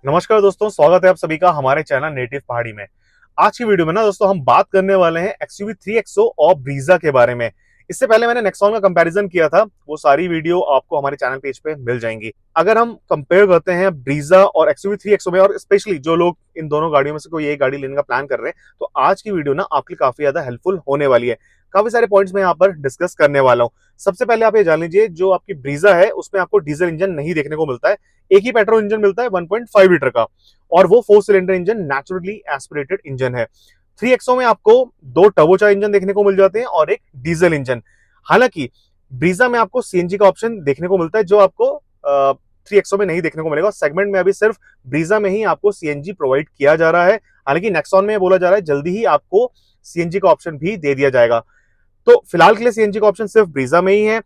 नमस्कार दोस्तों, स्वागत है आप सभी का हमारे चैनल नेटिव पहाड़ी में। आज की वीडियो में ना दोस्तों हम बात करने वाले हैं एक्सयूवी 3XO और ब्रीजा के बारे में। इससे पहले मैंने नेक्सॉन का कंपैरिजन किया था, वो सारी वीडियो आपको हमारे चैनल पेज पे मिल जाएंगी। अगर हम कंपेयर करते हैं ब्रीजा और एक्सयूवी 3XO में, और स्पेशली जो लोग इन दोनों गाड़ियों में से कोई एक गाड़ी लेने का प्लान कर रहे हैं, तो आज की वीडियो ना आपके लिए काफी ज्यादा हेल्पफुल होने वाली है। काफी सारे पॉइंट्स मैं यहाँ पर डिस्कस करने वाला हूँ। सबसे पहले आप ये जान लीजिए, जो आपकी ब्रीजा है उसमें आपको डीजल इंजन नहीं देखने को मिलता है। एक ही पेट्रोल इंजन मिलता है 1.5 लीटर का, और वो 4 cylinder engine naturally aspirated engine है। 3XO में आपको दो टर्बोचार्ज इंजन देखने को मिल जाते हैं और एक डीजल इंजन। हालांकि ब्रीजा में आपको सीएनजी का ऑप्शन देखने को मिलता है, जो आपको 3XO में नहीं देखने को मिलेगा। सेगमेंट में अभी सिर्फ ब्रीजा में ही आपको सीएनजी प्रोवाइड किया जा रहा है। हालांकि नेक्सॉन में बोला जा रहा है जल्दी ही आपको सीएनजी का ऑप्शन भी दे दिया जाएगा। तो फिलहाल के लिए सीएनजी का ऑप्शन सिर्फ ब्रीजा में ही है।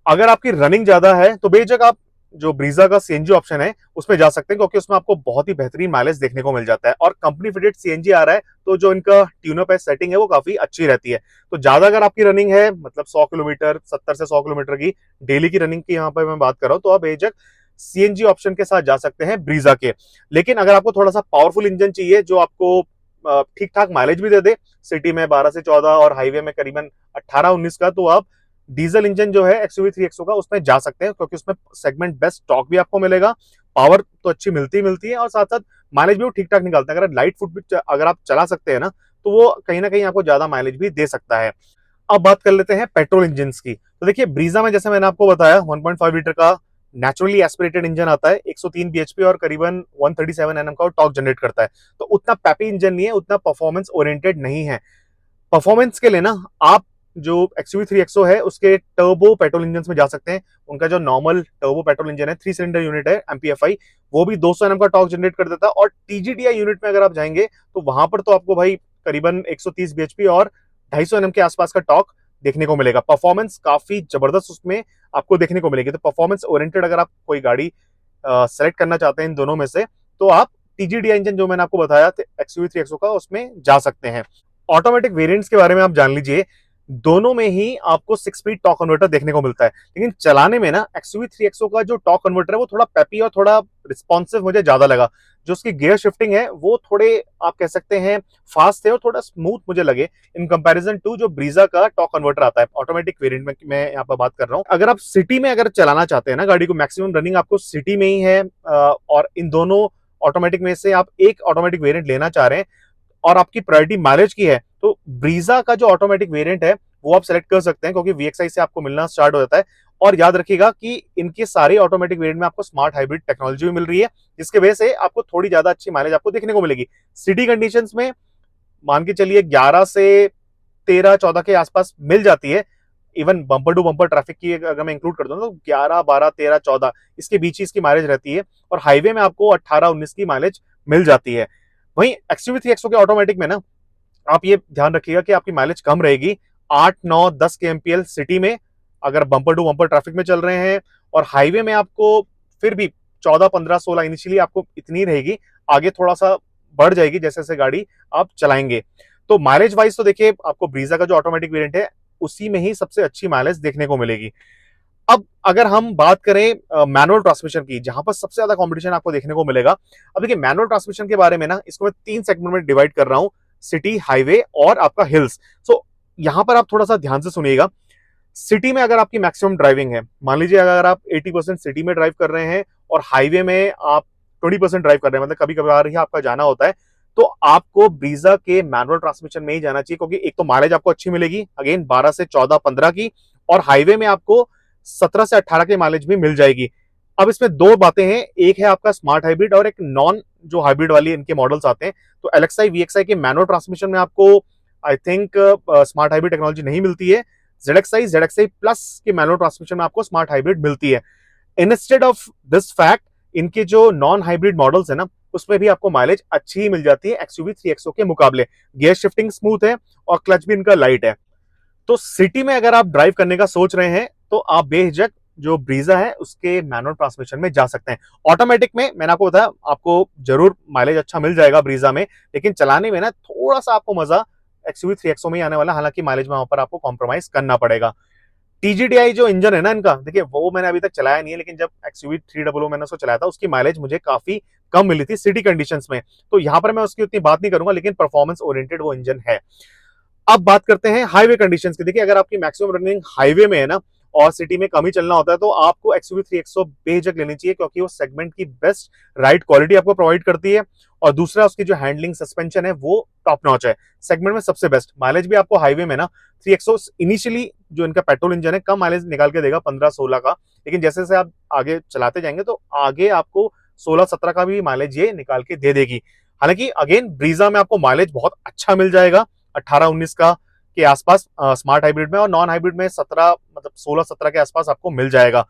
अगर आपकी रनिंग ज्यादा है तो बेझिझक आप जो ब्रीजा का सीएनजी ऑप्शन है उसमें जा सकते हैं, क्योंकि उसमें आपको बहुत ही बेहतरीन माइलेज देखने को मिल जाता है और कंपनी फिटेड सीएनजी आ रहा है, तो जो इनका ट्यूनअप है, सेटिंग है, वो काफी अच्छी रहती है। तो ज्यादा अगर आपकी रनिंग है, मतलब 100 किलोमीटर, 70 से 100 किलोमीटर की डेली की रनिंग की यहाँ पर मैं बात कर रहा हूँ, तो आप बेझिझक सीएनजी ऑप्शन के साथ जा सकते हैं ब्रीजा के। लेकिन अगर आपको थोड़ा सा पावरफुल इंजन चाहिए जो आपको ठीक ठाक माइलेज भी दे दे, सिटी में 12 से 14 और हाईवे में करीबन 18-19 का, तो आप डीजल इंजन जो है एक्सयूवी 3XO का उसमें जा सकते हैं, क्योंकि उसमें सेगमेंट बेस्ट टॉर्क भी आपको मिलेगा, पावर तो अच्छी मिलती है और साथ साथ माइलेज भी वो ठीक ठाक निकालता है। अगर लाइट फुट भी अगर आप चला सकते हैं ना, तो वो कहीं ना कहीं आपको ज्यादा माइलेज भी दे सकता है। अब बात कर लेते हैं पेट्रोल इंजन की। तो देखिए, ब्रीजा में जैसे मैंने आपको बताया 1.5 लीटर का नेचुरली एस्पिरेटेड इंजन आता है, 103 bhp और करीबन 137 Nm का टॉर्क जनरेट करता है। तो उतना पैपी इंजन नहीं है, उतना परफॉर्मेंस ओरिएंटेड नहीं है। परफॉर्मेंस के लिए ना आप जो एक्सयूवी 3XO है उसके टर्बो पेट्रोल इंजन में जा सकते हैं। उनका जो नॉर्मल टर्बो पेट्रोल इंजन है, 3 सिलेंडर यूनिट है, एमपीएफआई, वो भी 200 Nm का टॉर्क जनरेट कर देता है। और टीजीडीआई यूनिट में अगर आप जाएंगे तो वहां पर तो आपको भाई करीबन 130 bhp और 250 Nm के आसपास का टॉर्क देखने को मिलेगा। परफॉर्मेंस काफी जबरदस्त उसमें आपको देखने को मिलेगी। तो परफॉर्मेंस ओरिएंटेड अगर आप कोई गाड़ी सेलेक्ट करना चाहते हैं इन दोनों में से, तो आप टीजीडीआई इंजन जो मैंने आपको बताया एक्सयूवी 3XO का, उसमें जा सकते हैं। ऑटोमेटिक वेरिएंट्स के बारे में आप जान लीजिए, दोनों में ही आपको 6 स्पीड टॉर्क कन्वर्टर देखने को मिलता है। लेकिन चलाने में ना एक्सयूवी 3XO का जो टॉर्क कन्वर्टर है वो थोड़ा पेपी और थोड़ा रिस्पॉन्सिव मुझे ज्यादा लगा। जो उसकी गियर शिफ्टिंग है वो थोड़े आप कह सकते हैं फास्ट थे और थोड़ा स्मूथ मुझे लगे इन कंपैरिजन टू जो ब्रीजा का टॉर्क कन्वर्टर आता है ऑटोमेटिक वेरिएंट में। मैं यहाँ पर बात कर रहा हूँ, अगर आप सिटी में अगर चलाना चाहते हैं ना गाड़ी को, मैक्सिमम रनिंग आपको सिटी में ही है, और इन दोनों ऑटोमेटिक में से आप एक ऑटोमेटिक वेरिएंट लेना चाह रहे हैं और आपकी प्रायोरिटी माइलेज की है, तो ब्रीजा का जो ऑटोमेटिक वेरिएंट है वो आप सेलेक्ट कर सकते हैं, क्योंकि वीएक्सआई से आपको मिलना स्टार्ट हो जाता है। और याद रखिएगा कि इनके सारे ऑटोमेटिक वेरिएंट में आपको स्मार्ट हाइब्रिड टेक्नोलॉजी भी मिल रही है, जिसके वजह से आपको थोड़ी ज्यादा अच्छी माइलेज आपको देखने को मिलेगी। सिटी कंडीशंस में मान के चलिए 11 से 13-14 के आसपास मिल जाती है। Even bumper to bumper traffic की अगर मैं इंक्लूड कर दूं तो 11, 12, 13, 14 इसके बीच ही इसकी माइलेज रहती है, और हाईवे में आपको 18-19 की माइलेज मिल जाती है। वहीं एक्सयूवी 3XO के ऑटोमेटिक में ना आप ये ध्यान रखिएगा कि आपकी माइलेज कम रहेगी, 8, 9, 10 के एमपीएल सिटी में अगर बम्पर टू बम्पर ट्रैफिक में चल रहे हैं, और हाईवे में आपको फिर भी 14, 15, 16 इनिशियली आपको इतनी रहेगी। आगे थोड़ा सा बढ़ जाएगी जैसे जैसे गाड़ी आप चलाएंगे। तो माइलेज वाइज तो देखिए, आपको ब्रीजा का जो ऑटोमेटिक वेरिएंट है उसी में ही सबसे अच्छी माइलेज देखने को मिलेगी। अब अगर हम बात करें मैनुअल ट्रांसमिशन की, जहां पर सबसे ज्यादा कंपटीशन आपको देखने को मिलेगा, अब देखिए मैनुअल ट्रांसमिशन के बारे में ना, इसको मैं 3 सेगमेंट में डिवाइड कर रहा हूं, सिटी, हाईवे और आपका हिल्स। सो यहां पर आप थोड़ा सा ध्यान से सुनिएगा। सिटी में अगर आपकी मैक्सिमम ड्राइविंग है, मान लीजिए अगर आप 80% सिटी में ड्राइव कर रहे हैं और हाईवे में आप 20% ड्राइव कर रहे हैं, मतलब कभी कभार ही आपका जाना होता है, तो आपको ब्रीजा के मैनुअल ट्रांसमिशन में ही जाना चाहिए, क्योंकि एक तो माइलेज आपको अच्छी मिलेगी, अगेन 12 से 14, 15 की, और हाईवे में आपको 17 से 18 की माइलेज भी मिल जाएगी। अब इसमें दो बातें हैं, एक है आपका स्मार्ट हाइब्रिड और एक नॉन जो हाइब्रिड वाली इनके मॉडल्स आते हैं। तो एलएक्सआई वीएक्सआई के मैनुअल ट्रांसमिशन में आपको I think smart hybrid technology नहीं मिलती है। जेडएक्सआई प्लस के मैनुअल ट्रांसमिशन में आपको स्मार्ट हाइब्रिड मिलती है। इंस्टेड ऑफ दिस फैक्ट, इनके जो नॉन हाइब्रिड मॉडल्स है ना, उसमें भी आपको माइलेज अच्छी ही मिल जाती है एक्सयूवी 3XO के मुकाबले। गियर शिफ्टिंग स्मूथ है और क्लच भी इनका लाइट है। तो सिटी में अगर आप ड्राइव करने का सोच रहे हैं तो आप बेहिचक जो ब्रीजा है उसके मैनुअल ट्रांसमिशन में जा सकते हैं। ऑटोमेटिक में मैंने आपको बताया आपको जरूर माइलेज अच्छा मिल जाएगा ब्रीजा में, लेकिन चलाने में ना थोड़ा सा आपको मजा एक्सयूवी 3XO में ही आने वाला, हालांकि माइलेज में वहां पर आपको कॉम्प्रोमाइज करना पड़ेगा। TGDI जो इंजन है ना इनका, देखिए वो मैंने अभी तक चलाया नहीं है, लेकिन जब XUV 300 मैंने उसको चलाया था, उसकी माइलेज मुझे काफी कम मिली थी सिटी कंडीशंस में। तो यहाँ पर मैं उसकी उतनी बात नहीं करूंगा, लेकिन परफॉर्मेंस ओरिएंटेड वो इंजन है। अब बात करते हैं हाईवे कंडीशंस की। देखिए अगर आपकी मैक्सिमम रनिंग हाईवे में है ना, और सिटी में कम ही चलना होता है, तो आपको XUV 3XO बेझिझक लेनी चाहिए, क्योंकि वो सेगमेंट की बेस्ट राइड क्वालिटी आपको प्रोवाइड करती है। और दूसरा, उसकी जो हैंडलिंग सस्पेंशन है वो टॉप नॉच है, सेगमेंट में सबसे बेस्ट। माइलेज भी आपको हाईवे में ना 3XO इनिशियली जो इनका पेट्रोल इंजन है कम माइलेज निकाल के देगा 15-16 का, लेकिन जैसे जैसे आप आगे चलाते जाएंगे तो आगे आपको 16-17 का भी माइलेज ये निकाल के दे देगी। हालांकि अगेन ब्रीजा में आपको माइलेज बहुत अच्छा मिल जाएगा 18-19 का के आसपास स्मार्ट हाइब्रिड में, और नॉन हाइब्रिड में 17 मतलब 16-17 के आसपास आपको मिल जाएगा।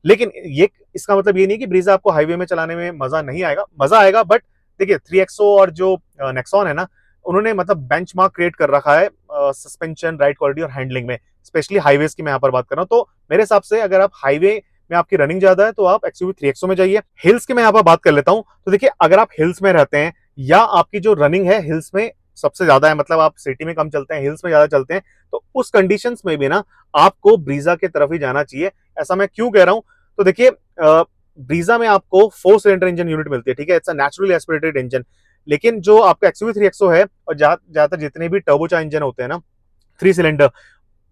लेकिन ये इसका मतलब ये नहीं कि ब्रीजा आपको हाईवे में चलाने में मजा नहीं आएगा, मजा आएगा। बट देखिए 3XO और जो नेक्सॉन है ना, उन्होंने मतलब बेंचमार्क क्रिएट कर रखा है सस्पेंशन, राइड क्वालिटी और हैंडलिंग में, स्पेशली हाईवेज की मैं यहाँ पर बात कर रहा हूँ। तो मेरे हिसाब से अगर आप हाईवे में आपकी रनिंग ज्यादा है तो आप XUV 3XO में जाइए। हिल्स की मैं यहाँ पर बात कर लेता हूँ। तो देखिए अगर आप हिल्स में रहते हैं या आपकी जो रनिंग है हिल्स में सबसे ज्यादा है, मतलब आप सिटी में कम चलते हैं, हिल्स में ज्यादा चलते हैं, तो उस कंडीशंस में भी ना आपको ब्रीजा की तरफ ही जाना चाहिए। ऐसा मैं क्यों कह रहा हूं, तो देखिए ब्रीजा में आपको 4 सिलेंडर इंजन यूनिट मिलती है, ठीक है, it's a naturally aspirated engine. लेकिन जो आपका XUV 3XO है और ज्यादातर जितने भी टर्बोचार्ज इंजन होते हैं ना 3 सिलेंडर,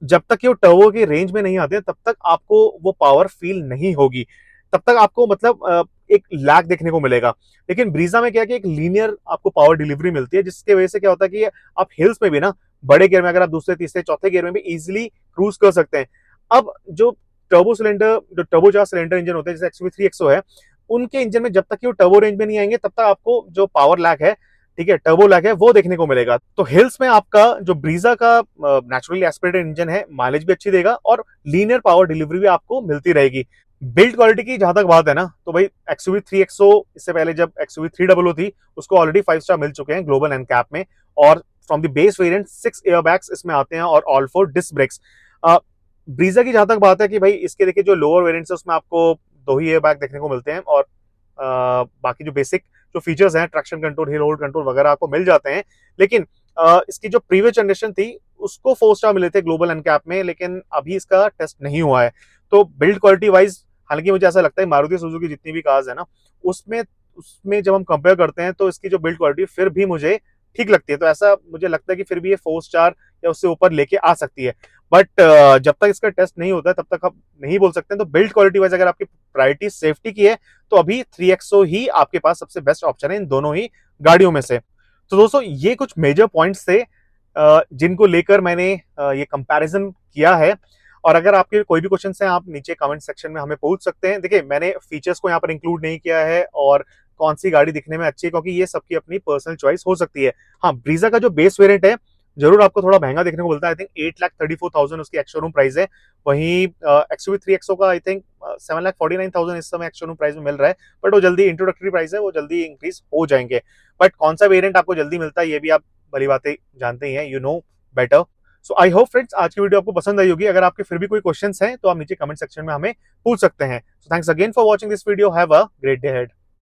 जब तक ये टर्बो की रेंज में नहीं आते तब तक आपको वो पावर फील नहीं होगी, तब तक आपको मतलब एक लैग देखने को मिलेगा। लेकिन ब्रीजा में क्या है कि एक लीनियर आपको पावर डिलीवरी मिलती है, जिसके वजह से क्या होता है कि आप हिल्स में भी ना बड़े गियर में अगर आप दूसरे तीसरे चौथे गियर में भी इजिली क्रूज कर सकते हैं। अब जो टर्बो 4 सिलेंडर इंजन होते हैं जैसे XUV 3XO है, उनके इंजन में जब तक कि वो टर्बो रेंज में नहीं आएंगे तब तक आपको जो पावर लैग है, ठीक है, टर्बो लैग है, वो देखने को मिलेगा। तो हिल्स में आपका जो ब्रीजा का नेचुरली एस्पिरेटेड इंजन है माइलेज भी अच्छी देगा और लीनियर पावर डिलीवरी भी आपको मिलती रहेगी। बिल्ड क्वालिटी की जहां तक बात है ना, तो भाई XUV 3XO इससे पहले जब XUV 300 थी उसको ऑलरेडी 5 स्टार मिल चुके हैं ग्लोबल एनकैप में, और from the base variant 6 airbags इसमें आते हैं और ऑल 4 डिस्क ब्रेक्स। ब्रीजा की जहां तक बात है कि भाई इसके देखिए जो लोअर वेरिएंट्स है उसमें आपको 2 ही एयरबैग देखने को मिलते हैं, और बाकी जो बेसिक जो फीचर्स हैं traction control, hill hold control वगैरह आपको मिल जाते हैं। लेकिन इसकी जो प्रीवियस जनरेशन थी उसको 4 स्टार मिले थे ग्लोबल एनकैप में, लेकिन अभी इसका टेस्ट नहीं हुआ है। तो बिल्ड क्वालिटी वाइज हालांकि मुझे ऐसा लगता है मारुति सुजुकी जितनी भी कार्स है ना, उसमें उसमें जब हम कंपेयर करते हैं तो इसकी जो बिल्ड क्वालिटी फिर भी मुझे ठीक लगती है। तो ऐसा मुझे लगता है कि फिर भी ये 4 स्टार या उससे ऊपर लेके आ सकती है। बट जब तक इसका टेस्ट नहीं होता है तब तक आप नहीं बोल सकते हैं। तो बिल्ड क्वालिटी वाइज अगर आपकी प्रायोरिटी सेफ्टी की है तो अभी 3XO ही आपके पास सबसे बेस्ट ऑप्शन है इन दोनों ही गाड़ियों में से। तो दोस्तों ये कुछ मेजर पॉइंट्स थे जिनको लेकर मैंने ये कंपैरिजन किया है। और अगर आपके कोई भी क्वेश्चन हैं आप नीचे कमेंट सेक्शन में हमें पूछ सकते हैं। देखिए मैंने फीचर्स को यहाँ पर इंक्लूड नहीं किया है और कौन सी गाड़ी दिखने में अच्छी है, क्योंकि ये सबकी अपनी पर्सनल चॉइस हो सकती है। हाँ, ब्रीजा का जो बेस वेरिएंट है जरूर आपको थोड़ा महंगा देखने को मिलता है। आई थिंक 8,34,000 उसकी एक्स शोरूम प्राइस है। वहीं XUV 3XO का आई थिंक 7,49,000 इस समय एक्स शोरूम प्राइस में मिल रहा है। बट वो जल्दी इंट्रोडक्टरी प्राइस है, वो जल्दी इंक्रीज हो जाएंगे। बट कौन सा वेरिएंट आपको जल्दी मिलता है ये भी आप भली बातें जानते ही हैं, you know better. So I hope friends आज की वीडियो आपको पसंद आई होगी। अगर आपके फिर भी कोई क्वेश्चंस हैं तो आप नीचे कमेंट सेक्शन में हमें पूछ सकते हैं। So thanks again for watching this video. Have a great day ahead.